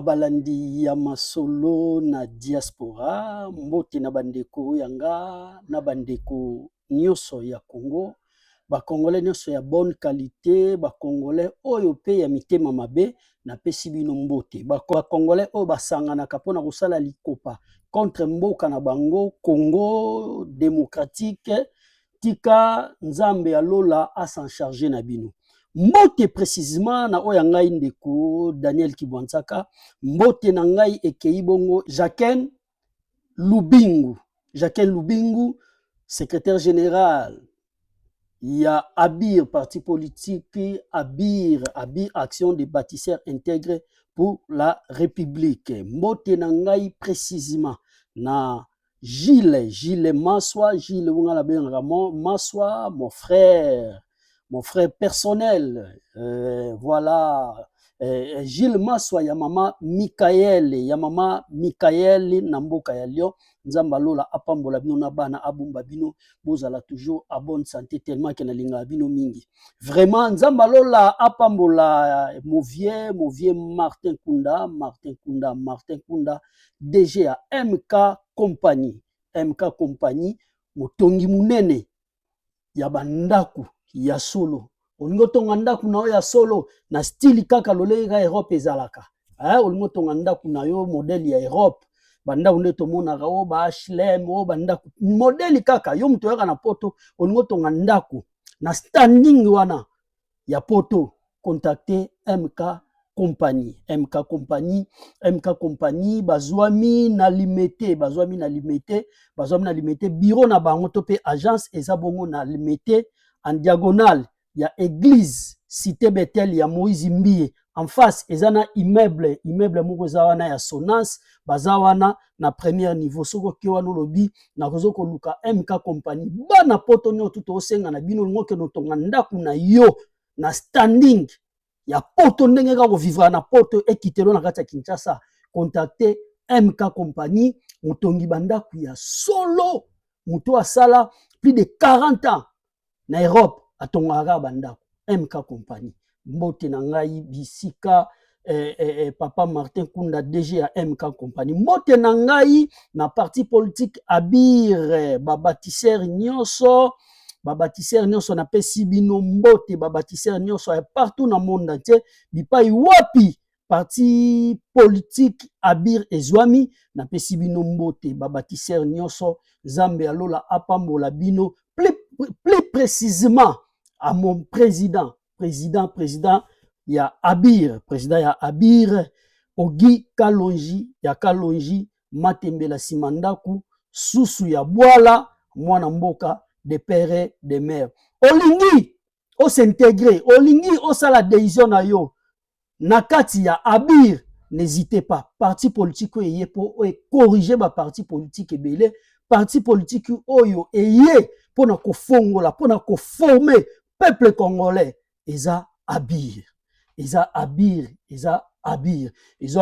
Babalandi ya masolo na diaspora, mbote na bandeko yanga, na bandeko nyonso ya Congo, ba Congolais nyonso ya bonne qualité, ba Congolais oyo pe ya mitema mabe na pesi bino mbote. Ba Congolais oyo basangana kapona kosala likopa contre mboka na bango Congo démocratique, tika nzambe ya lola a s'en charger na bino. Mbote précisément na oya ngai ndeko Daniel Kibwansaka, mbote na ngai ekei bongo Jacques Lubingu. Jacques Lubingu, secrétaire général ya ABIR, parti politique ABIR Action des bâtisseurs intégrés pour la République. Mbote na ngai précisément na Gilles Maswa, Gilles Ramon Maswa, mon frère personnel, voilà, Gilles Maswa, ya mama Mikael Namboka ya Lyon, nzamba lola apambola bino na bana abumba bino, bozala toujours à bonne santé tellement que na linga bino mingi. Vraiment nzamba lola apambola mon vieux Martin Kunda, DG à MK Compagnie, motongi munene ya bandaku ya solo. Olingo tonga ndaku na yo ya solo na style kaka lolega Europe ezalaka. Olingo tonga ndaku na yo modèle ya Europe. Banda unde tomona o ba HLM o bandaku modèle kaka yo mto yaka na poto. Olingo tonga ndaku na standing wana ya poto, contacter MK Compagnie. MK Compagnie bazwami na limité, bureau na bango to pe agence ezabongo na limité en diagonale ya église cité Bethel ya Moïse Mbie, en face ezana immeuble moko zawana ya Sonance, bazawana na premier niveau. Soko kiwa no lobi na kozoko luka MK Compagnie bana poto nyo tuto osenga na bino ngoke no tonga ndaku na yo na standing ya poto ndenge ka ko vivre na poto ekitelo na kati ya Kinshasa, contacter MK Compagnie, motongi bandaku ya solo, muto asala plus de 40 ans na Europe atongaka bandaku. MK Compagnie, mbote na ngai bisika papa Martin Kunda DG ya MK Compagnie. Mbote na ngai na parti politique ABIR, babatisseur nyonso na pesi bino mbote, babatisseur nyonso partout na monde entier, bipai wapi parti politique ABIR ezwami na pesi bino mbote, babatisseur nyonso, zambe alola apambola bino, plus précisément à mon président ya ABIR, Ogi Kalonji ya Kalonji Matembela Simandaku, susu ya Bwala, mwana mboka de père de mère. Olingi o s'intégrer, olingi o sala décision na yo na kati ya ABIR, n'hésitez pas. Parti politique eye po corriger ba parti politique ebele, parti politique oyo eye pona ko fongola, pona ko former peuple congolais. Eza ABIR. Eza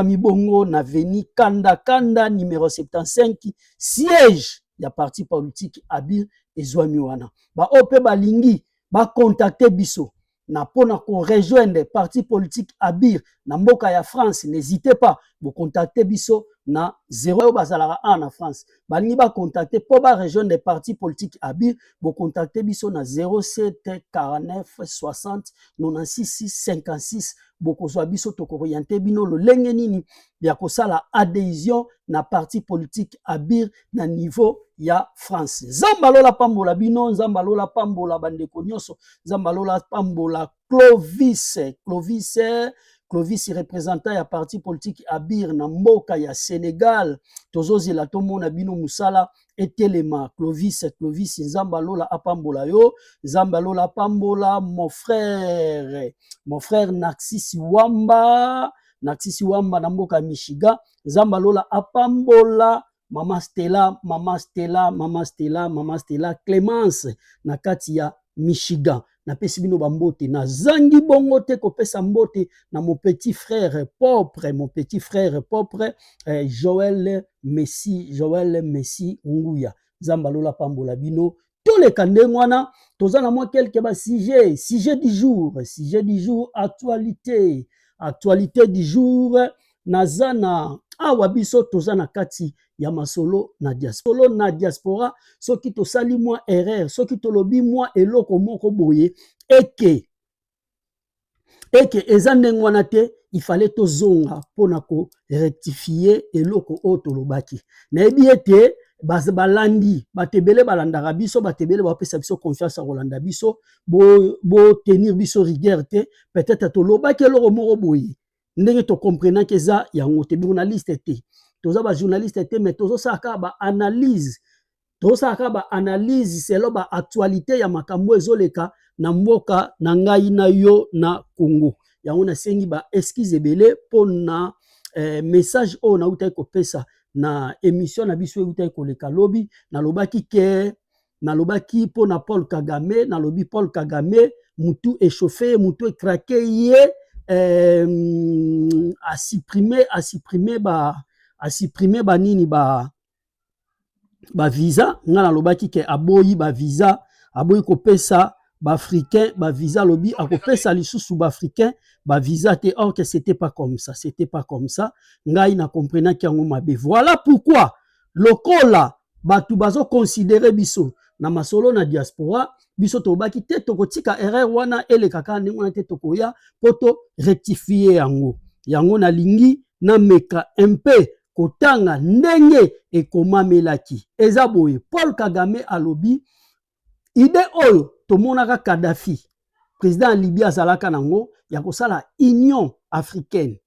mi bongo na veni Kanda numéro 75, siège ya parti politique ABIR ezwami wana. Ba ope balingi ba contacter biso na pona ko rejoindre parti politique ABIR na mboka ya France, n'hésitez pas, vous contacter biso na 0 bazalaka en France. Balingi ba contacter po ba rejoindre parti politique ABIR, vous contacter biso na 07 49 60 96 56. Bokozwa biso toko orienter bino lo lenge nini ya kosala adhésion na parti politique ABIR na niveau ya France. Zambalola pambola bino, zambalola pambola bandeko nyonso, zambalola pambola Clovis représentant ya parti politique ABIR na mboka ya Sénégal. Tozozi la tomona bino musala etelema. Clovis zambalola apambola yo, zambalola pambola mon frère Narcisse Wamba na mboka Michigan, zambalola apambola Mama Stella Clémence na kati ya Michigan. Na pesi bino bambote na zangi bongo te kopesa mbote na mon petit frère propre, Joël Messi Nguya. Zambalola pambola bino tous les kandengwana. Tozana moi quelques sujet du jour, actualité du jour. naza na awa biso toza na kati ya masolo na diaspora. Solo na diaspora soki tosali mwa erreur, soki tolobi mwa eloko moko boye eke eza ndenge wana te, il fallait tozonga pona ko rectifier eloko o tolobaki. Nayebi ete balandi batebele balandaka biso, batebele bapesa biso confiance à kolanda biso, bo tenir biso rigueur te, peut-être tolobaki eloko moko boye ndenge to comprendre que ça yango te journaliste te, toza ba journaliste te, mais tozo saka ba analyse, selon ba actualité ya makambo ezoleka na mboka na ngai na yo na Congo. Yango na sengi ba excuse ebele pona message o na utai kopesa na émission na biso utai koleka lobi na lobaki pona Paul Kagame, na lobi Paul Kagame mutu échauffé, mutu craqué ye a supprimer ba nini ba visa, nga na lobaki ke aboyi ba visa, aboyi kopesa ba africain ba visa, lobi akopesa lisusu ba africain ba visa te. Or que c'était pas comme ça, ngai na comprena ki yango mabe. Voilà pourquoi lokola batu bazo considérer biso na masolo na diaspora, biso tobaki te tokotika erreur wana elekaka ndenge wana te, tokoya poto rectifier yango na lingi na meka un peu kotanga ndenge ekomamelaki. Eza boye Paul Kagame alobi idée oyo tomonaka Kadhafi président Libya azalaka nango ya kosala Union africaine,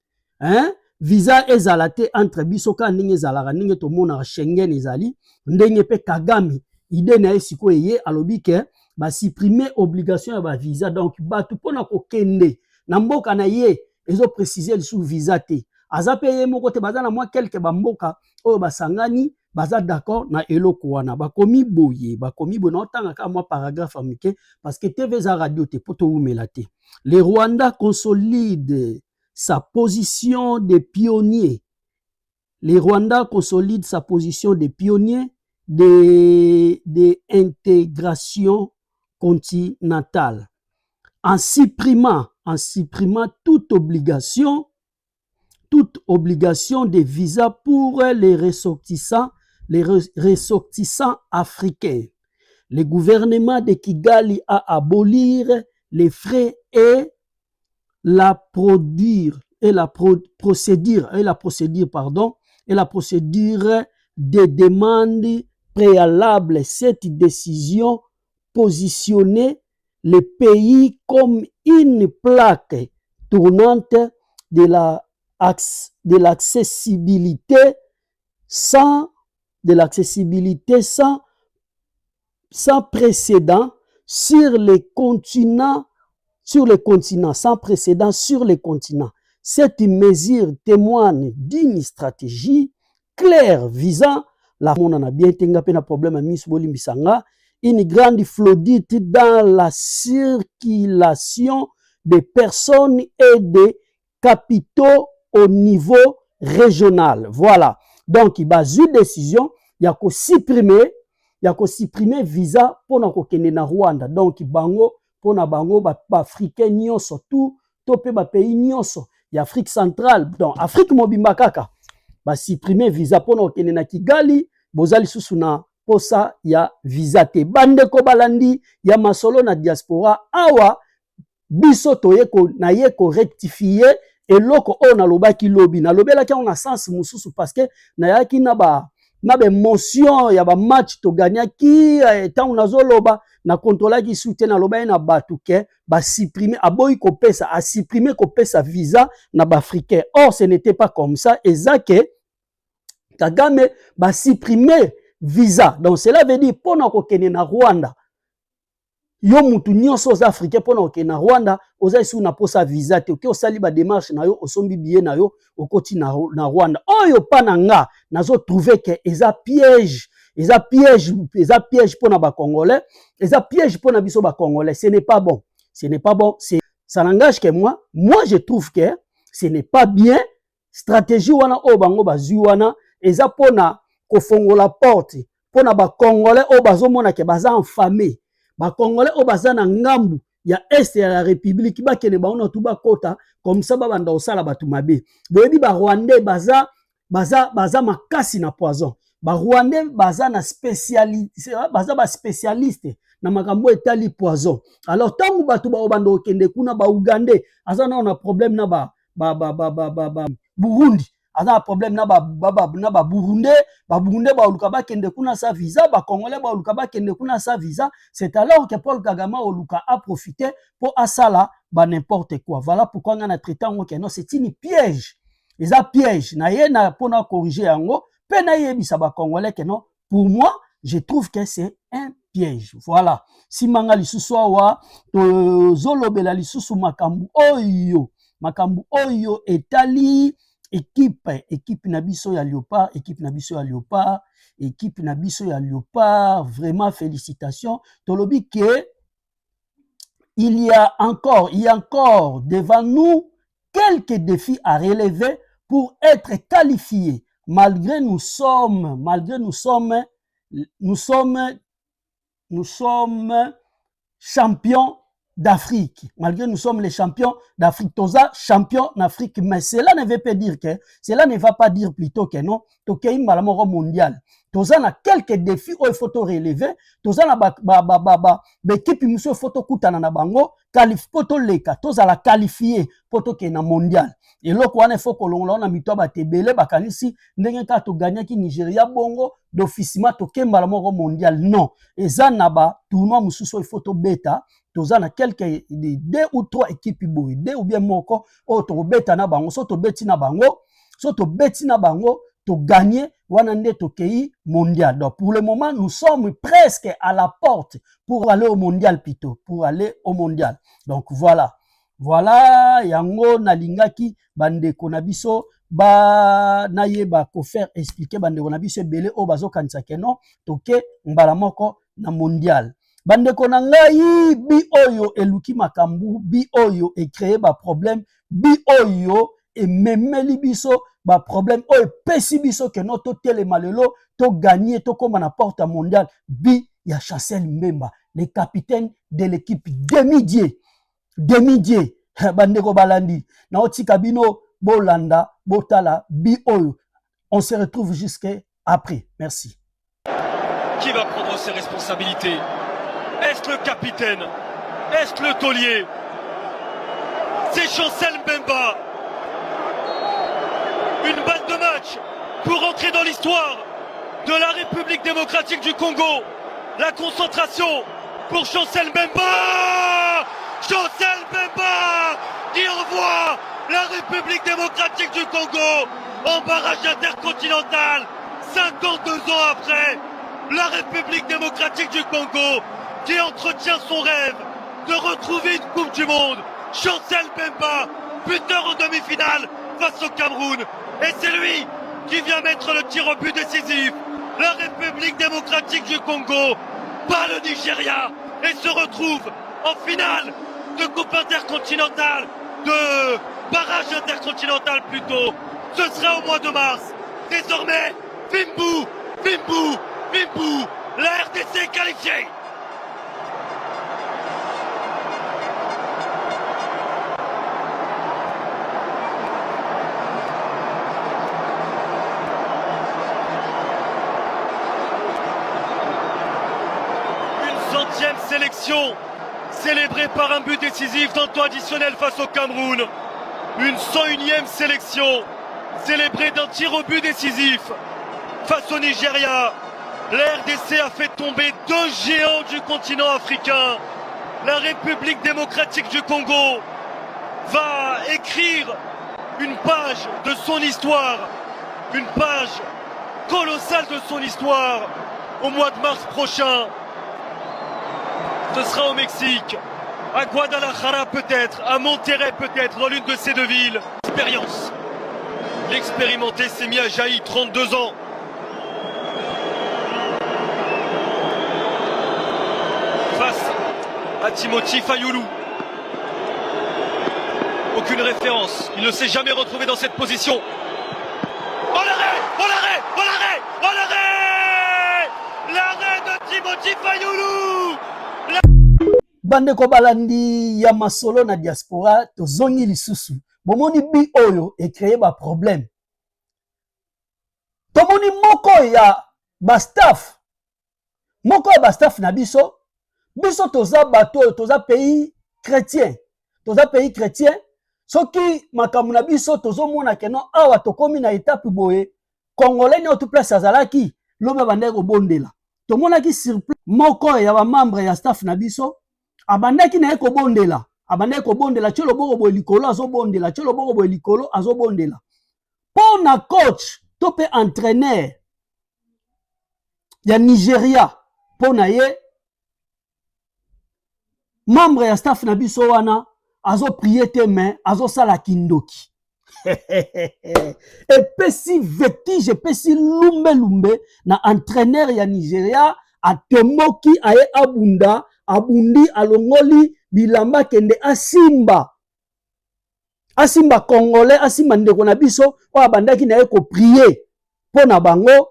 visa ezala te entre biso ka ndenge ezalaka ndenge tomonaka Schengen ezali ndenge pe Kagame idée na esiko ye alobi ke ba supprimer obligation ya ba visa, donc batu pona kokende na mboka na ye ezo préciser sous visa te. Aza pe ye moko te, baza na mwa quelque bamboka oyo basangani baza d'accord na eloko wana, bakomi boye na otanga ka mwa paragraphe amike parce que TV za radio te poto umela te. Le Rwanda consolide sa position de pionnier. Le Rwanda consolide sa position de pionnier de intégration continentale en supprimant toute obligation de visa pour les ressortissants africains. Le gouvernement de Kigali a abolir les frais et la procédure de demande préalable. Cette décision positionnait le pays comme une plaque tournante de l'accessibilité sans précédent sur les continents, sans précédent sur les continents. Cette mesure témoigne d'une stratégie claire visant la une grande fluidité dans la circulation des personnes et des capitaux au niveau régional. Voilà. Donc, il y a une décision, il y a que supprimer visa pour na kokende na Rwanda. Donc, bango pour na bango ba africain nyonso tout topé ba pays nyonso ya Afrique centrale. Donc, Afrique mobimba kaka ba supprimer visa pour na kokende na Kigali, bozali susu na posa ya visa te. Bande ko balandi ya masolo na diaspora awa biso toyeko na yeko rectifier eloko o na lobaki lobi na lobelaki on a sens mususu parce que na yaki na ba émotion ya ba match to gagnaki tant nazo loba na contrôlaki soutien na loba na batuke ba supprimer aboyi kopesa a supprimer kopesa visa na ba africain. Or ce n'était pas comme ça, ezake Kagame ba supprimer visa. Donc cela veut dire pona kokene na Rwanda yo mutu nyonso za africain pona okene na Rwanda oza isu na posa visa te oke osali ba démarche na yo osombi billet na yo okoti na Rwanda. Oyo pana nga nazo trouver que eza piège pona ba congolais, eza piège pona biso ba congolais. Ce n'est pas bon, ça n'engage que moi je trouve que ce n'est pas bien. Stratégie wana o bango bazui wana eza pona kofongola porte pona ba congolais o bazomona ke baza enfamé, ba congolais o baza na ngambu ya est ya la république bakende baona tu bakota comme ça babanda osala batu mabe boyebi ba Rwandais baza makasi na poison ba Rwandais baza na spécialiste baza ba spécialiste na makambo etali poison alors tangu batu ba obanda okende kuna ba Ugandais aza na problème na ba Burundi aza problème na ba Burundais ba oluka bakende kuna sa visa ba Congolais ba oluka bakende kuna sa visa c'est alors que Paul Kagame oluka a profité pour asala ba n'importe quoi voilà pourquoi on a traité en que non c'est une piège les a piège na ye na pona corriger yango pe na yebisa ba Congolais que non pour moi je trouve que c'est un piège voilà si manga lisusu wa to zolobela lisusu makambu oyo etali équipe na biso ya Léopard, vraiment félicitations. Tolobi que il y a encore devant nous quelques défis à relever pour être qualifiés. Malgré nous sommes champions d'Afrique. Malgré nous sommes les champions d'Afrique. Toza champion d'Afrique. Mais cela ne veut pas dire que, cela ne va pas dire plutôt que non. Tokei malamoro mondial. Toza na quelques défis où il faut te relever. Toza na l'équipe muso photo kutana na bango. Poto leka. Toza la qualifier. Poto ke na mondial. Et là, quand il faut que l'on a mis toi batebele, bakalisi, ndenge ka to gagner ki Nigeria bongo, d'officiellement toke malamoro mondial. Non. Et ça n'a pas, tournoi mususo il faut to beta. Toza na quelques deux ou trois équipes boy, deux ou bien moko, to beta na bango, so to beti na bango, to gagner, wanande to kei mondial. Donc pour le moment, nous sommes presque à la porte pour aller au mondial plutôt, Donc voilà, yango nalingaki bande konabiso ba nayeba ko faire expliquer bande konabiso belé o bazo kanisa keno toke mbala moko na mondial. Bande konangai bi oyo eluki makambu bi oyo e créer ba problème bi oyo e memeli biso ba problème oyo pesi biso ke no to telema lelo to gagner to koma na porte mondial bi ya Chancel Mbemba le capitaine de l'équipe demi-dieu bande ko balandi na otika bino bolanda botala bi oyo on se retrouve jusqu'à après merci. Qui va prendre ses responsabilités? Est-ce le capitaine? Est-ce le taulier? C'est Chancel Mbemba. Une balle de match pour entrer dans l'histoire de la République démocratique du Congo. La concentration pour Chancel Mbemba. Chancel Mbemba qui envoie la République démocratique du Congo en barrage intercontinental. 52 ans après, la République démocratique du Congo qui entretient son rêve de retrouver une Coupe du Monde. Chancel Mbemba, buteur en demi-finale face au Cameroun. Et c'est lui qui vient mettre le tir au but décisif. La République démocratique du Congo bat le Nigeria et se retrouve en finale de Coupe intercontinentale, de barrage intercontinental plutôt. Ce sera au mois de mars. Désormais, Fimbu, la RDC est qualifiée. Sélection célébrée par un but décisif dans le temps additionnel face au Cameroun. Une 101e sélection célébrée d'un tir au but décisif face au Nigeria. La RDC a fait tomber deux géants du continent africain. La République démocratique du Congo va écrire une page de son histoire, une page colossale de son histoire au mois de mars prochain. Ce sera au Mexique, à Guadalajara peut-être, à Monterrey peut-être, dans l'une de ces deux villes. Expérience. L'expérimenté Semi Ajayi, 32 ans. Face à Timothy Fayulu. Aucune référence, il ne s'est jamais retrouvé dans cette position. Oh l'arrêt! Oh l'arrêt! Oh l'arrêt! Oh l'arrêt! L'arrêt de Timothy Fayulu! bande ko balandi ya masolo na diaspora tozongi lisusu bomoni bi oyo e créer ba problème tomoni moko ya ba staff na biso toza bato toza pays chrétien soki makambo na biso tozomona keno awa tokomi na étape boye congolais ni autre place azalaki lobe bande ko bondela tomonaki surplus moko ya ba membre ya staff na biso abandaki na ko bondela tshelo boko boye likolo azobondela tshelo boko boye likolo azobondela po na coach to pe entraîneur ya Nigeria po na ye membre ya staff na biso wana azo prier te mais azo sala kindoki epesi vertige epesi lumbe na entraîneur ya Nigeria atomoki aye abundi alongoli bilamba kende asimba congolais asimba ndeko na biso o abandaki na ye ko prier po na bango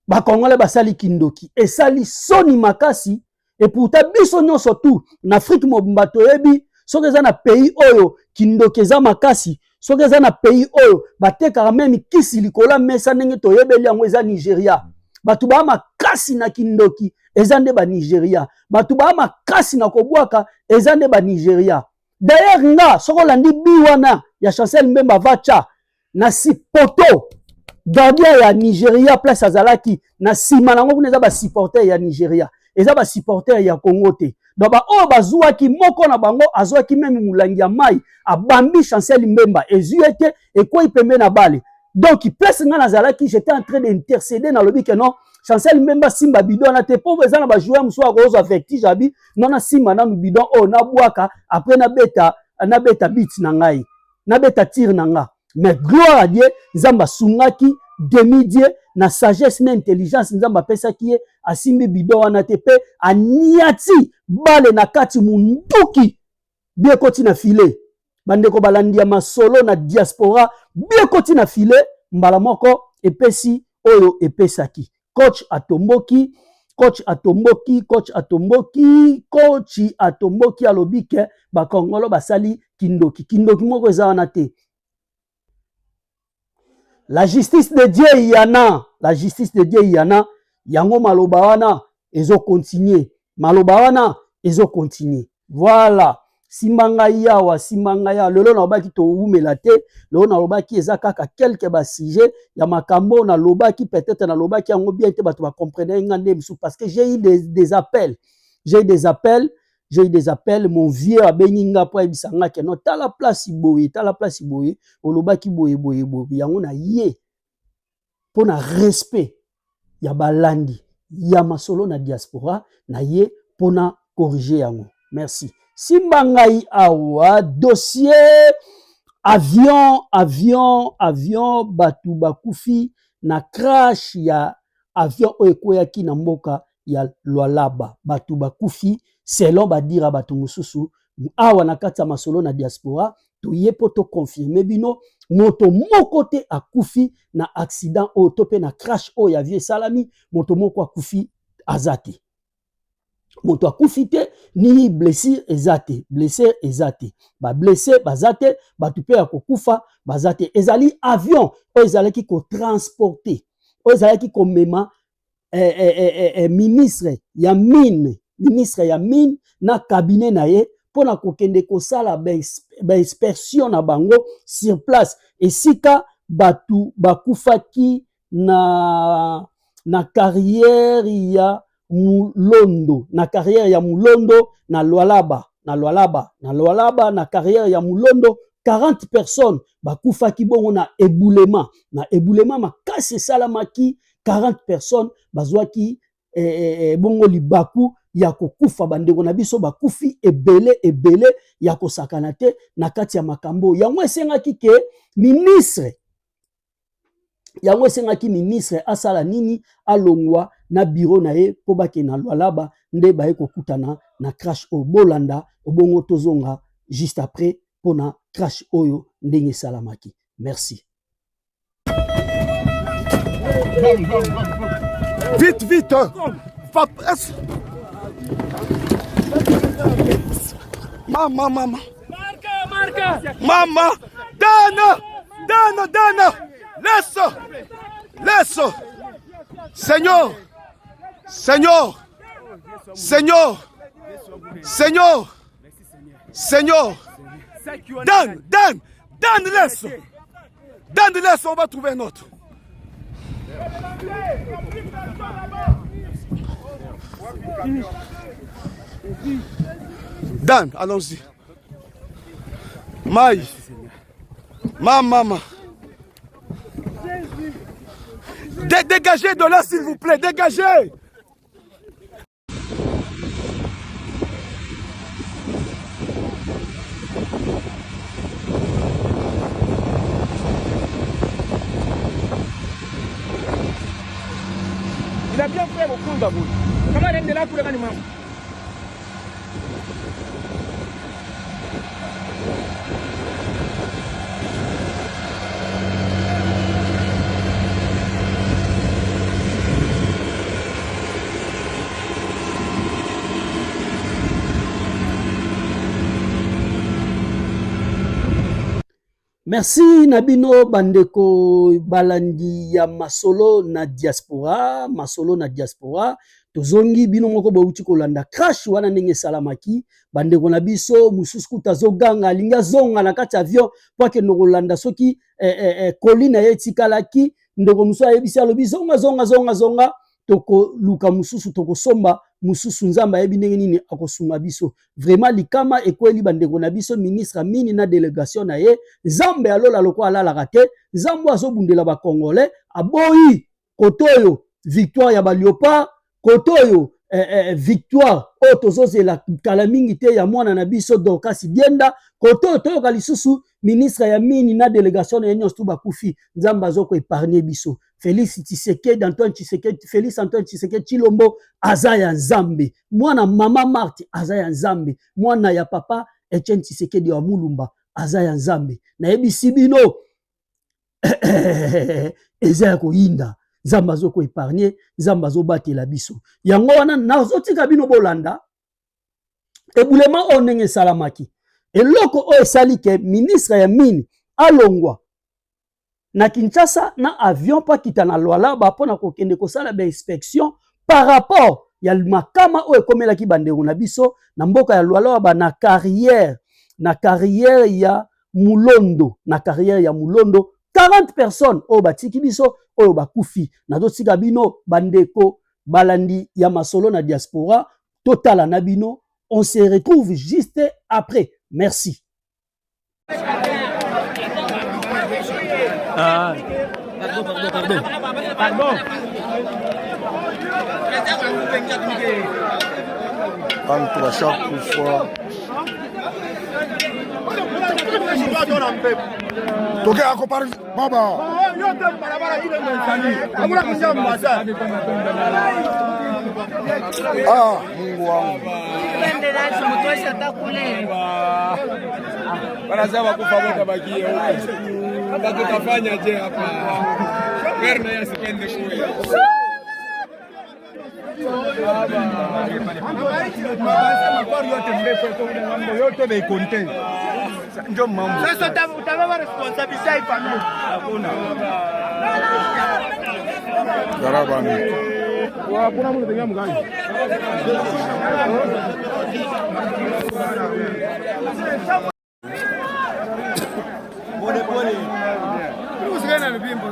ba congolais basali kindoki esali soni makasi et pourtant biso nyonso tout na Afrique mobimba toyebi soki eza na pays oyo kindoki eza makasi soki eza na pays oyo batekaka meme kisi likolo mesa ndenge toyebeli yango eza Nigeria batu ba makasi na kindoki eza nde ba Nigeria batu ba makasi na kobwaka eza nde ba Nigeria d'ailleurs nga soko landi biwana ya Chancel Mbemba vacha na sipoto gardien ya Nigeria place azalaki na sima nango kuna eza ba supporter ya Nigeria eza ba supporter ya Congo te donc ba o bazuaki moko na bango azwaki meme mulangi ya mai abambi Chancel Mbemba ezuete ekoi pembe na bale donc place nga nazalaki j'étais en train d'intercéder na lobi que non Chancel Mbemba simba bidon na te pauvre eza na ba joueur muso akozo vertige abi non simba na bidon o na bwaka après na beta beat na ngai na beta tir na nga mais gloire à Dieu nzamba sungaki demi-dieu na sagesse na intelligence nzamba pesaki ye asimbi bidon wana te pe aniati bale na kati munduki bien koti na filet bandeko balandi ya masolo na diaspora bien koti na filet mbala moko epesi oyo epesaki coach atomboki alobi ke bakongolo basali kindoki moko eza wana te. La justice de Dieu yana yango maloba wana ezo continuer voilà simbanga yawa lelo na lobaki to umela te lelo na lobaki eza kaka quelques ba sujet ya makambo na lobaki peut-être na lobaki yango bien te bato ba comprendre ngande msu parce que j'ai eu des appels mon vieux abeninga po ebisanga ke no tala place boye olobaki boye yango na ye po na respect ya balandi ya masolo na diaspora na ye po na corriger yango merci. Simbangai awa dossier avion batu bakufi na crash ya avion oyekoyaki na mboka ya Lualaba batu bakufi selon badira batu mususu awa na kati ya masolo na diaspora toye po to confirmer bino moto moko te akufi na accident o to pe na crash o ya vie salami moto moko akufi azate moto akufi te ni blessure ezate ba blessé bazate batu pe ya kokufa bazate ezali avion o ezalaki ko transporter o ezalaki ko mema ministre ya mine na cabinet na ye pona kokende kosala ba inspection na bango sur place esika batu bakufaki na carrière ya Mulondo na Lualaba na carrière ya Mulondo 40 personnes bakufaki bongo na éboulement makasi salamaki 40 personnes bazwaki bongo libaku ya kokufa bandeko na biso bakufi ebele ya kosakana te na kati ya makambo yango esengaki ke ministre asala nini alongwa na bureau na ye po bake na Lualaba nde baye kokutana na crash o bolanda obongo tozonga juste après pona crash oyo ndenge salamaki. Merci. Vite, hein. Va, Mama. Mama. Dana. Laisse. Seigneur. Dan, laisse. On va trouver un autre. Dan, allons-y. Maï. Maman. Dégagez de là, s'il vous plaît. Dégagez. Il a bien fait au fond d'abord. Comment il est là pour le maniement? Merci Nabino bandeko balandi ya masolo na diaspora, tozongi bino moko bauti kolanda crash wana ndenge salamaki bandeko na biso mususu kuta zoganga linga zonga na kati avion po ke nokolanda soki colline yetikalaki ndeko musu ayebisi alobi zonga toko luka mususu toko somba mususu nzamba yebi ndenge nini akosunga biso vraiment likama ekweli bandeko na biso ministre mini na délégation na ye nzambe alola loko alalaka te nzambe azobundela ba congolais aboyi kotoyo victoire ya baliopa kotoyo victoire o tozozela kala mingi te ya mwana na biso Dorcas Dienda kotoyo toyoka lisusu ministre ya mini na délégation na yenyo stu bakufi nzamba azoko épargner biso Félix Antoine Tshisekedi Chilombo azaya nzambe mwana mama Marthe azaya nzambe mwana ya papa Etienne Tshisekedi wa Mulumba azaya nzambe na yebisi bino ezaya koyinda nzamba azoko épargner nzamba azobatela biso yango wana nazotika bino bolanda ebulema onenge salamaki eloko o esali ke ministre ya mini alongwa na Kinshasa na avion pa kita na Lualaba pona kokende kosala ba inspection par rapport ya makama o ekomelaki bandeko na biso na mboka ya Lualaba na carrière ya Mulondo 40 personnes o batiki biso o bakufi na dotika bino bandeko balandi ya masolo na diaspora totala na bino on se retrouve juste après merci. Pardon. Entre chaque fois. Toke ako par baba. Ah, Mungu wangu. Wanasema kufa wote bakie huko. Hata tutafanya je hapa? Karna yasipende kule. Yote bei content. Ndio mambo. Sasa utabeba responsibility hapa. Hakuna. Garabani. Hakuna mtu tengea mgani. Pole. Usigana na bimbo.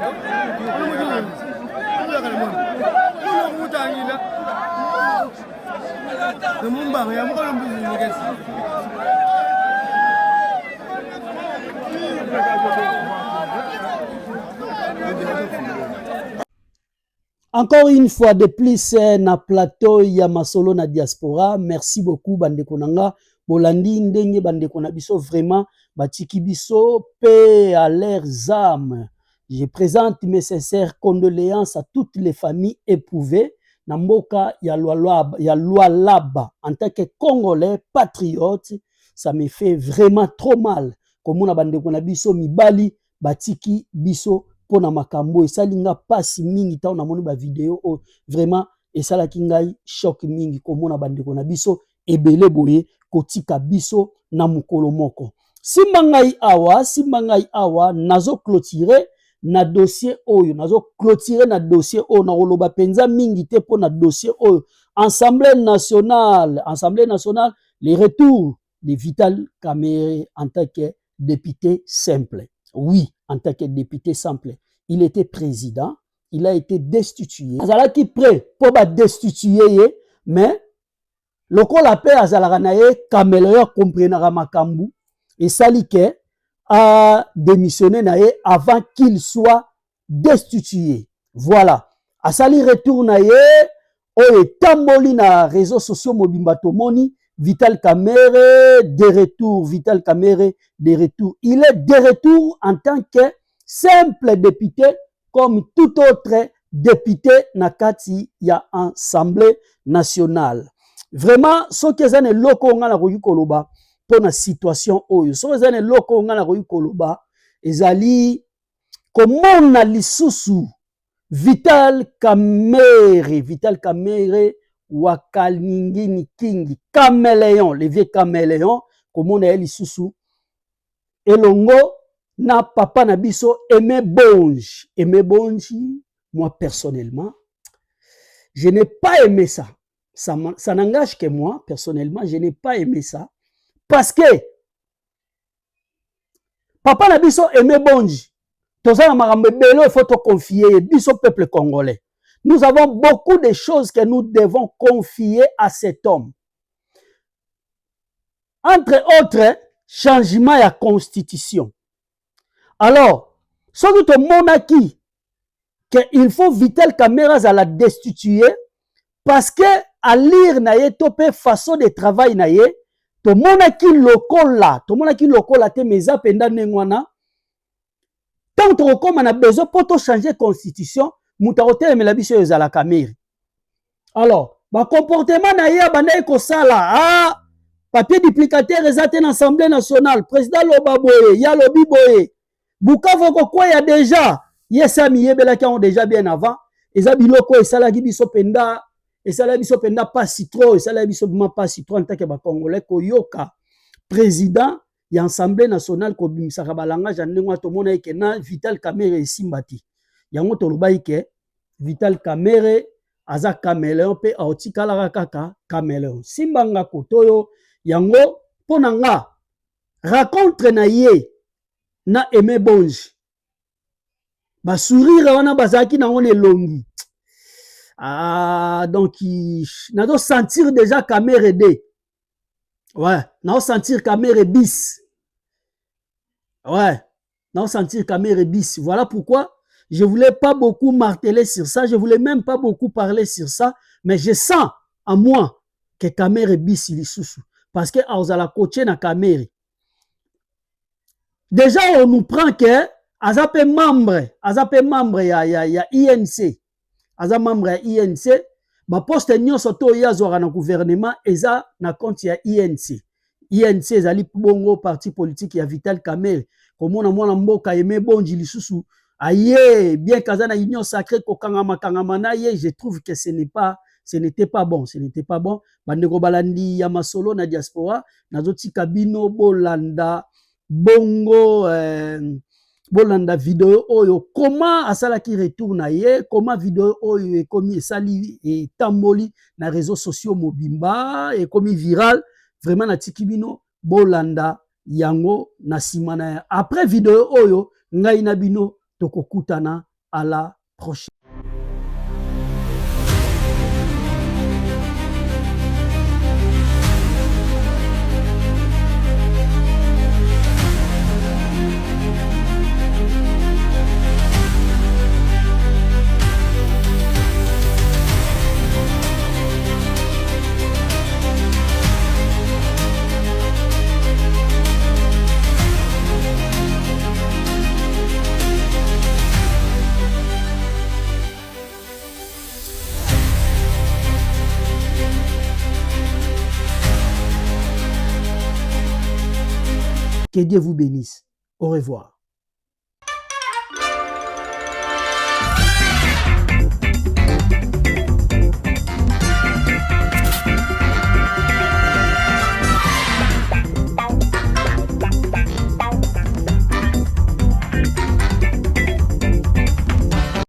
Encore une fois de plus na plateau ya masolo na diaspora. Merci beaucoup bandeko nanga bolandi ndenge bandeko na biso vraiment batiki biso paix à leurs âmes. Je présente mes sincères condoléances à toutes les familles éprouvées na mboka ya Lualaba en tant que Congolais patriote. Ça me fait vraiment trop mal komona bandeko na biso mibali batiki biso pona makambo esalinga pasi mingi taona moni ba vidéo vraiment esalaki ngai choc mingi komona bandeko na biso ebele boye kotika biso na mukolo moko. Simba ngai awa nazo clôturer na dossier oyo, nazo clôturer na dossier oyo na koloba penza mingi te po na dossier oyo. Assemblée nationale, les retours de Vital Kamerhe en tant que député simple. Oui, en tant que député simple. Il était président, il a été destitué. Azala qui prêt pour destituer, mais le col appelle Azala naye Kamerhe comprenera makambu et salike a démissionné naye avant qu'il soit destitué. Voilà. Asali retour naye oye tamboli na réseaux sociaux mobimba tomoni Vital Kamerhe de retour, Vital Kamerhe de retour. Il est de retour en tant que simple député comme tout autre député nakati ya Assemblée nationale. Vraiment, ce que zane loko nga na koyi koloba pour na situation oyo. Ce que zane loko nga na koyi koloba ezali komona lisusu Vital Kamerhe wakalingini kingi caméléon, le vieux caméléon komona ya lisusu elongo na papa na biso Aimé Bonji. Moi personnellement je n'ai pas aimé ça. Ça n'engage que moi personnellement, je n'ai pas aimé ça parce que papa na biso Aimé Bonji tozana makambo ebele, il faut te confier biso peuple congolais. Nous avons beaucoup de choses que nous devons confier à cet homme. Entre autres, changement de la constitution. Alors, ce que tout le monde a dit, qu'il faut Vital Kamerhe à la destituer, parce que à lire naye topé façon de travail naye, tout le monde a dit lokola, te meza penda nengwana. Tant que on a besoin pour changer la constitution, mutarote me la biso ezala Kamerhe. Alors, ba comportement na ya bana ko sala papier duplicateur ezate na Assemblée nationale, président loba boye, ya lobi boye. Bukavu ko quoi ya déjà, yesami yebela ki on déjà bien avant, eza biloko esala ki biso penda, esala biso penda pas citron, esala biso pas citron tant que ba congolais ko yoka président ya Assemblée nationale ko bimisaka balanga jandengwa to mona ke na Vital Kamerhe simbati. Yango tolobai ke Vital Kamerhe aza caméléon pe aotikala kaka caméléon. Simbanga kotoyo yango ponanga racontre na ye na Aimé Bonji. Ba sourire wana bazaki na on elongi. Donc nazo sentir déjà Kamerhe D. Ouais, nazo sentir Kamerhe bis. Ouais, nazo sentir Kamerhe bis. Voilà pourquoi je voulais pas beaucoup marteler sur ça, je voulais même pas beaucoup parler sur ça, mais je sens en moi que Kamerhe bis lisusu parce que azala coacher na Kamerhe. Déjà on nous prend que azape membre ya INC. Aza membre ya INC, ba poste nyonso to yazwaka na gouvernement eza na compte ya INC. INC ezali bongo parti politique ya Vital Kamerhe. Komona mwana mboka Aimé Bonji lisusu aye, bien kazana union sacrée kokangama na ye, je trouve que ce n'était pas bon. Bandeko balandi ya masolo na diaspora, nazoti kabino bolanda bongo bolanda vidéo oyo comment asala ki retour na ye, comment vidéo oyo ekomi esali et tamboli na réseaux sociaux mobimba et komi viral, vraiment na tikibino bolanda yango na simana ya. Après vidéo oyo ngai na bino tokokutana à la prochaine. Que Dieu vous bénisse. Au revoir.